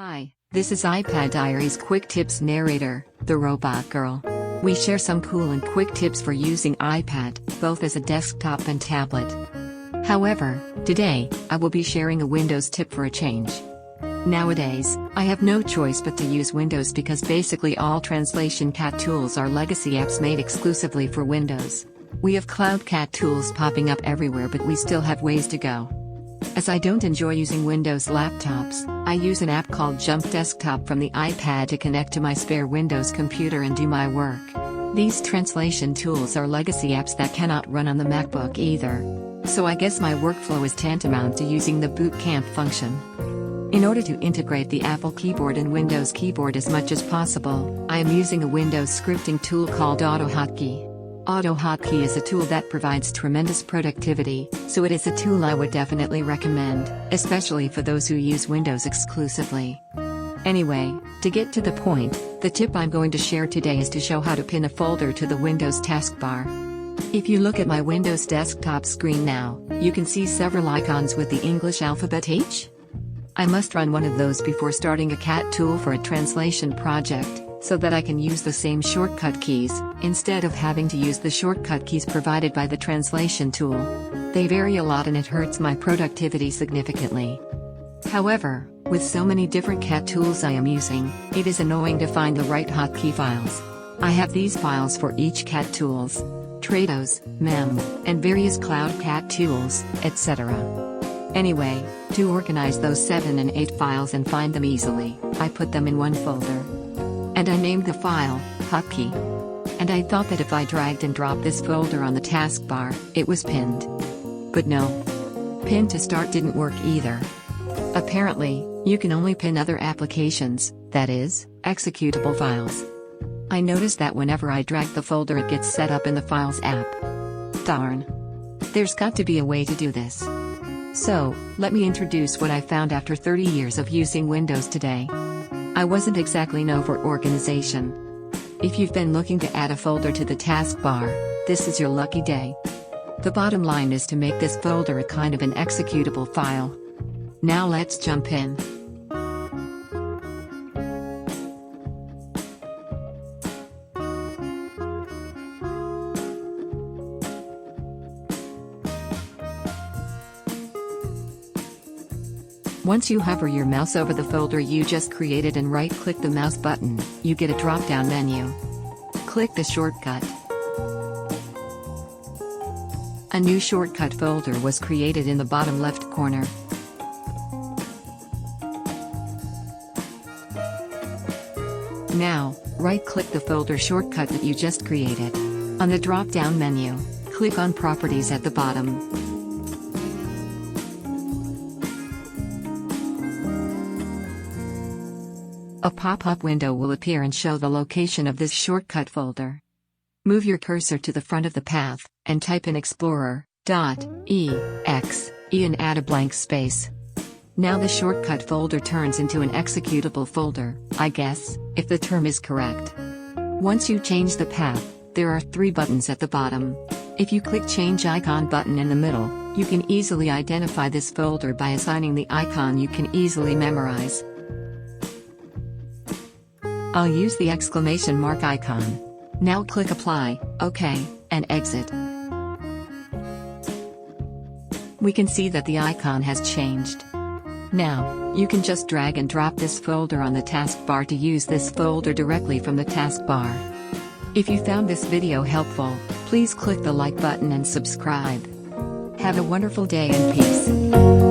Hi, this is iPad Diaries Quick Tips narrator, the Robot Girl. We share some cool and quick tips for using iPad, both as a desktop and tablet. However, today, I will be sharing a Windows tip for a change. Nowadays, I have no choice but to use Windows because basically all translation cat tools are legacy apps made exclusively for Windows. We have CloudCat tools popping up everywhere, but we still have ways to go. As I don't enjoy using Windows laptops, I use an app called Jump Desktop from the iPad to connect to my spare Windows computer and do my work. These translation tools are legacy apps that cannot run on the MacBook either. So I guess my workflow is tantamount to using the Boot Camp function. In order to integrate the Apple keyboard and Windows keyboard as much as possible, I am using a Windows scripting tool called AutoHotkey. AutoHotkey is a tool that provides tremendous productivity, so it is a tool I would definitely recommend, especially for those who use Windows exclusively. Anyway, to get to the point, the tip I'm going to share today is to show how to pin a folder to the Windows taskbar. If you look at my Windows desktop screen now, you can see several icons with the English alphabet H. I must run one of those before starting a cat tool for a translation project, so that I can use the same shortcut keys, instead of having to use the shortcut keys provided by the translation tool. They vary a lot and it hurts my productivity significantly. However, with so many different cat tools I am using, it is annoying to find the right hotkey files. I have these files for each cat tools: Trados, Mem, and various CloudCat tools, etc. Anyway, to organize those 7 and 8 files and find them easily, I put them in one folder. And I named the file, Hotkey. And I thought that if I dragged and dropped this folder on the taskbar, it was pinned. But no. Pin to start didn't work either. Apparently, you can only pin other applications, that is, executable files. I noticed that whenever I drag the folder it gets set up in the Files app. Darn. There's got to be a way to do this. So, let me introduce what I found after 30 years of using Windows today. I wasn't exactly known for organization. If you've been looking to add a folder to the taskbar, this is your lucky day. The bottom line is to make this folder a kind of an executable file. Now let's jump in. Once you hover your mouse over the folder you just created and right-click the mouse button, you get a drop-down menu. Click the shortcut. A new shortcut folder was created in the bottom left corner. Now, right-click the folder shortcut that you just created. On the drop-down menu, click on Properties at the bottom. A pop-up window will appear and show the location of this shortcut folder. Move your cursor to the front of the path, and type in Explorer.exe and add a blank space. Now the shortcut folder turns into an executable folder, I guess, if the term is correct. Once you change the path, there are 3 buttons at the bottom. If you click Change Icon button in the middle, you can easily identify this folder by assigning the icon you can easily memorize. I'll use the exclamation mark icon. Now click Apply, OK, and Exit. We can see that the icon has changed. Now, you can just drag and drop this folder on the taskbar to use this folder directly from the taskbar. If you found this video helpful, please click the like button and subscribe. Have a wonderful day and peace.